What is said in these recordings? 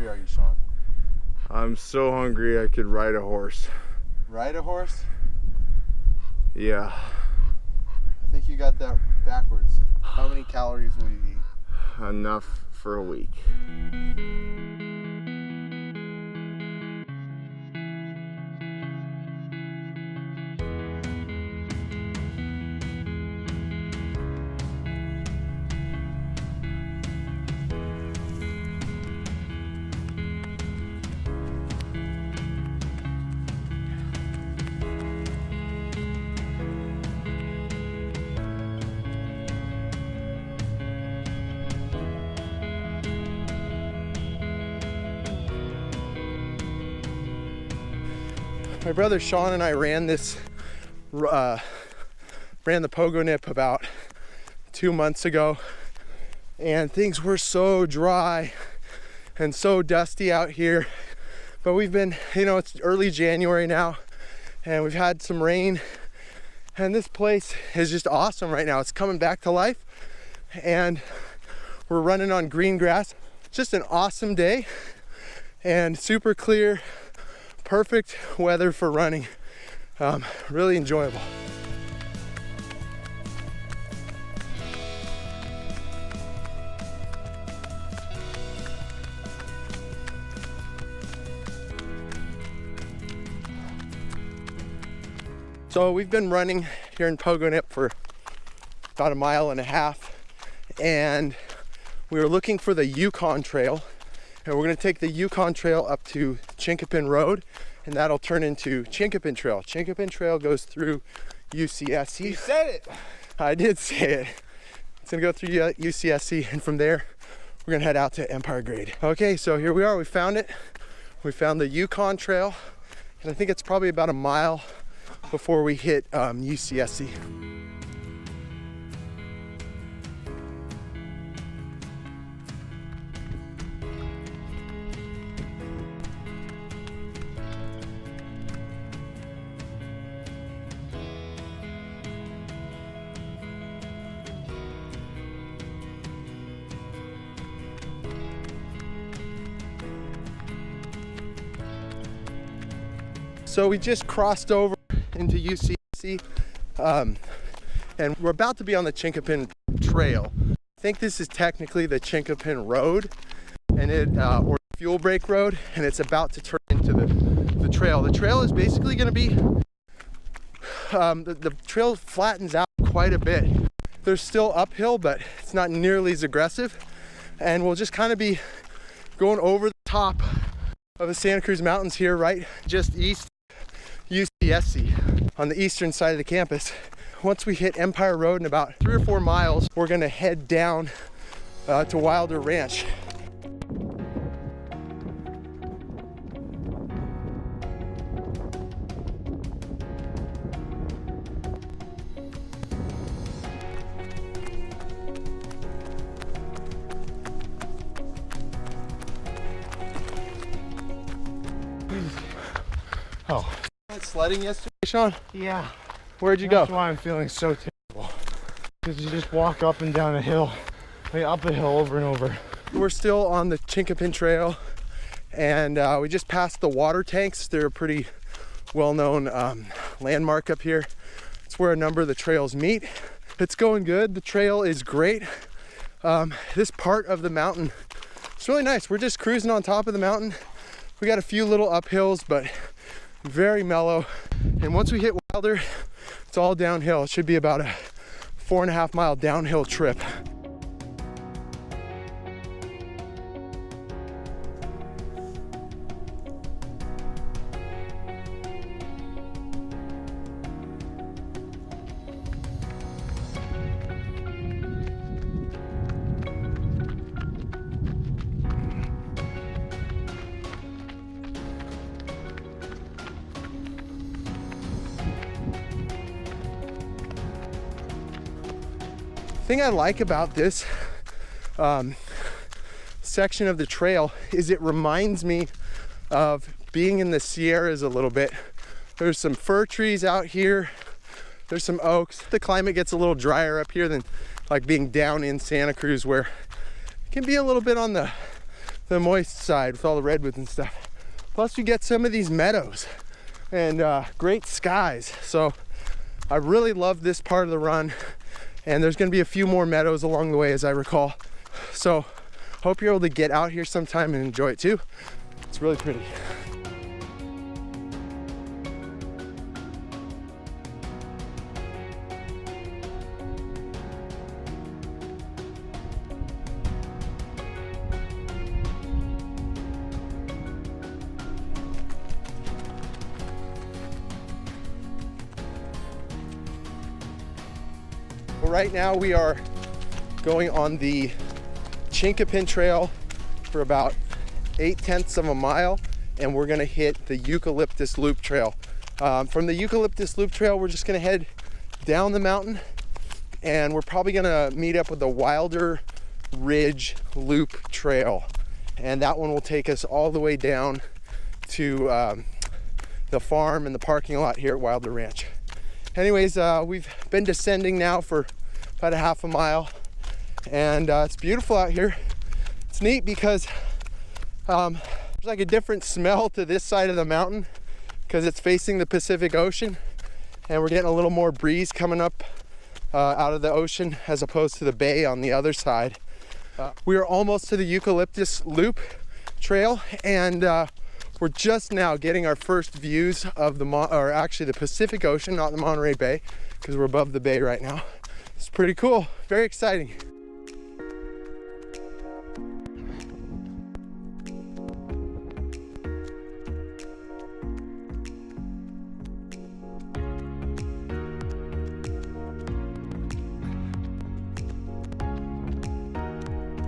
hungry are you, Sean? I'm so hungry I could ride a horse. Ride a horse? Yeah. I think you got that backwards. How many calories will you eat? Enough for a week. My brother Sean and I ran the Pogonip about 2 months ago, and things were so dry and so dusty out here. But we've been, it's early January now, and we've had some rain, and this place is just awesome right now. It's coming back to life, and we're running on green grass. Just an awesome day and super clear. Perfect weather for running. Really enjoyable. So we've been running here in Pogonip for about 1.5 miles, and we were looking for the Yukon Trail. And we're gonna take the Yukon Trail up to Chinquapin Road, and that'll turn into Chinquapin Trail. Chinquapin Trail goes through UCSC. You said it! I did say it. It's gonna go through UCSC, and from there, we're gonna head out to Empire Grade. Okay, so here we are, we found it. We found the Yukon Trail, and I think it's probably about 1 mile before we hit UCSC. So we just crossed over into UCSC, and we're about to be on the Chinquapin Trail. I think this is technically the Chinquapin Road, and or Fuel Break Road, and it's about to turn into the trail. The trail is basically going to be, the trail flattens out quite a bit. There's still uphill, but it's not nearly as aggressive, and we'll just kind of be going over the top of the Santa Cruz Mountains here, right just east UCSC on the eastern side of the campus. Once we hit Empire Road in about 3 or 4 miles, we're gonna head down to Wilder Ranch. Oh. Sledding yesterday, Sean? Yeah. Where'd you go? That's why I'm feeling so terrible. Because you just walk up and down a hill, up a hill over and over. We're still on the Chinquapin Trail, and we just passed the water tanks. They're a pretty well-known landmark up here. It's where a number of the trails meet. It's going good. The trail is great. This part of the mountain, it's really nice. We're just cruising on top of the mountain. We got a few little uphills, but very mellow. And once we hit Wilder, it's all downhill. It should be about a 4.5 mile downhill trip. The thing I like about this section of the trail is it reminds me of being in the Sierras a little bit. There's some fir trees out here. There's some oaks. The climate gets a little drier up here than like being down in Santa Cruz, where it can be a little bit on the the moist side with all the redwoods and stuff. Plus we get some of these meadows and great skies. So I really love this part of the run, and there's gonna be a few more meadows along the way as I recall. So hope you're able to get out here sometime and enjoy it too. It's really pretty. Well, right now we are going on the Chinquapin trail for about 8/10 of a mile, and we're gonna hit the Eucalyptus Loop Trail. From the Eucalyptus Loop Trail, we're just gonna head down the mountain, and we're probably gonna meet up with the Wilder Ridge Loop Trail, and that one will take us all the way down to the farm and the parking lot here at Wilder Ranch. Anyways, we've been descending now for about a half a mile, and it's beautiful out here. It's neat because there's like a different smell to this side of the mountain because it's facing the Pacific Ocean, and we're getting a little more breeze coming up out of the ocean as opposed to the bay on the other side. We are almost to the Eucalyptus Loop Trail, and we're just now getting our first views of the Pacific Ocean, not the Monterey Bay, because we're above the bay right now. It's pretty cool, very exciting.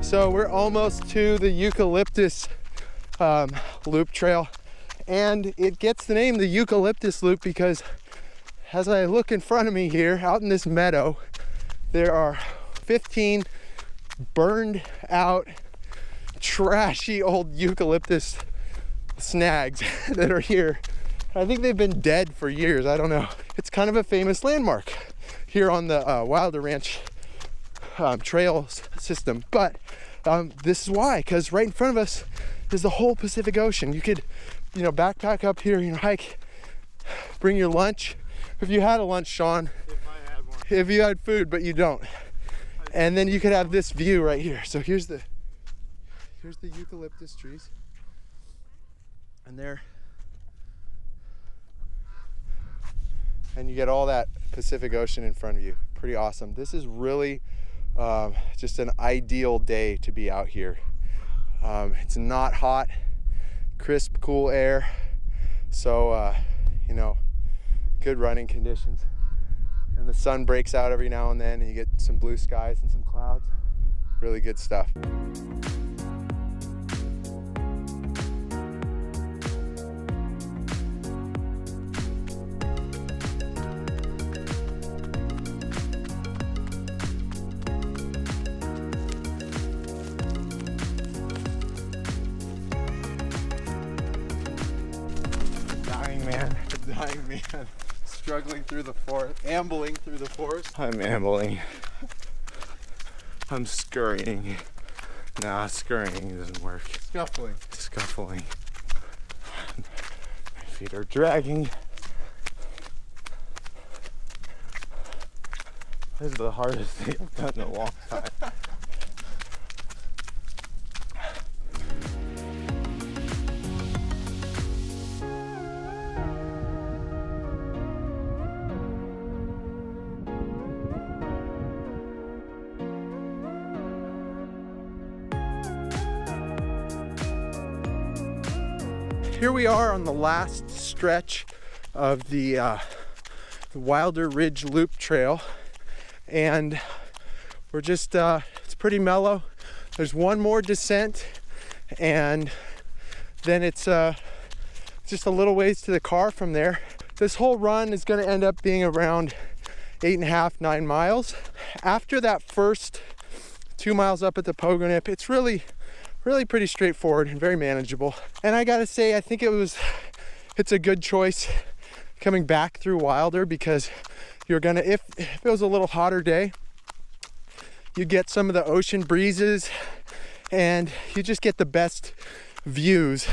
So we're almost to the Eucalyptus Loop Trail, and it gets the name the Eucalyptus Loop because as I look in front of me here out in this meadow, there are 15 burned out trashy old eucalyptus snags that are here. I think they've been dead for years, I don't know. It's kind of a famous landmark here on the Wilder Ranch trail system, but this is why, because right in front of us is the whole Pacific Ocean. You could, backpack up here, hike, bring your lunch. If you had a lunch, Sean, if you had food, but you don't, and then you could have this view right here. So here's the eucalyptus trees, and you get all that Pacific Ocean in front of you. Pretty awesome. This is really just an ideal day to be out here. It's not hot, crisp, cool air, so good running conditions, and the sun breaks out every now and then, and you get some blue skies and some clouds. Really good stuff. Dying man, struggling through the forest, ambling through the forest. I'm ambling. I'm scurrying. Nah, scurrying doesn't work. Scuffling. My feet are dragging. This is the hardest thing I've done in a long time. Here we are on the last stretch of the Wilder Ridge Loop Trail, and we're just, it's pretty mellow. There's one more descent, and then it's just a little ways to the car from there. This whole run is going to end up being around 8.5, 9 miles. After that first 2 miles up at the Pogonip, it's really pretty straightforward and very manageable. And I gotta say, I think it's a good choice coming back through Wilder, because you're gonna, if it was a little hotter day, you get some of the ocean breezes, and you just get the best views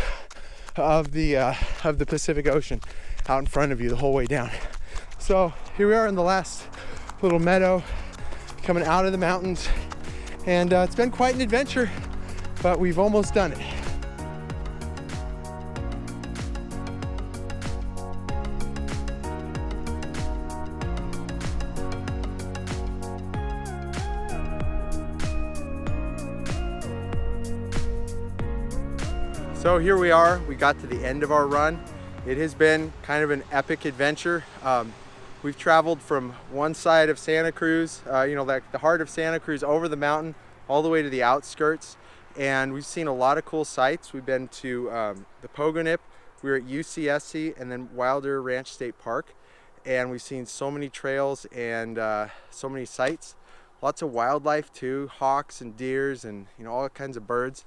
of the Pacific Ocean out in front of you the whole way down. So here we are in the last little meadow coming out of the mountains, and it's been quite an adventure, but we've almost done it. So here we are, we got to the end of our run. It has been kind of an epic adventure. We've traveled from one side of Santa Cruz, like the heart of Santa Cruz, over the mountain, all the way to the outskirts. And we've seen a lot of cool sights. We've been to the Pogonip, we were at UCSC, and then Wilder Ranch State Park. And we've seen so many trails and so many sights. Lots of wildlife too, hawks and deers and all kinds of birds.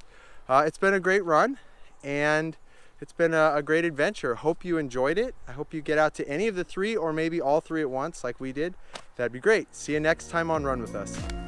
It's been a great run. And it's been a great adventure. Hope you enjoyed it. I hope you get out to any of the three or maybe all three at once like we did. That'd be great. See you next time on Run With Us.